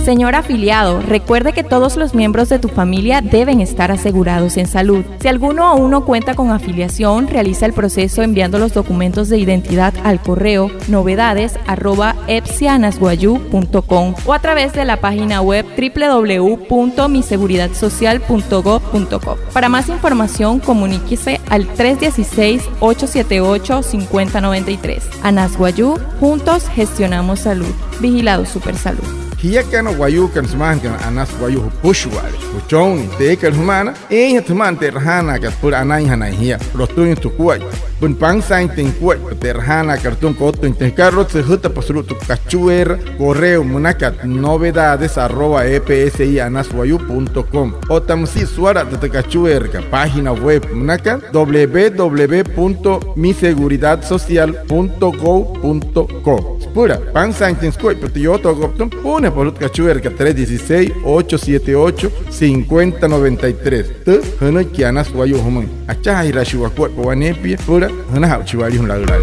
Señor afiliado, recuerde que todos los miembros de tu familia deben estar asegurados en salud. Si alguno aún no cuenta con afiliación, realiza el proceso enviando los documentos de identidad al correo novedades@epsianasguayú.com o a través de la página web www.miseguridadsocial.gov.co. Para más información, comuníquese al 316-878-5093. Anasguayú, juntos gestionamos salud. Vigilado Supersalud. Hiyakan wayukan smankan anas wayuh pushwale puchon tekel humana tuman terhana ka pur anay hanay hiya rotun tukuay pun pangsain tenkuay terhana kartun kotun tekarrot se huta pasru tu cachuer correo munakat novedades@epsianasguayú.com o tamsi suara de cachuer ka página web munakat www.miseguridadsocial.gov.co pura pangsain tenkuay petiyoto goptum pune por cachuer ka 316-878-5093 te hana kianas wayu human acha hirashiwa kwa wanepia pura hana hauchiwali hun laulai.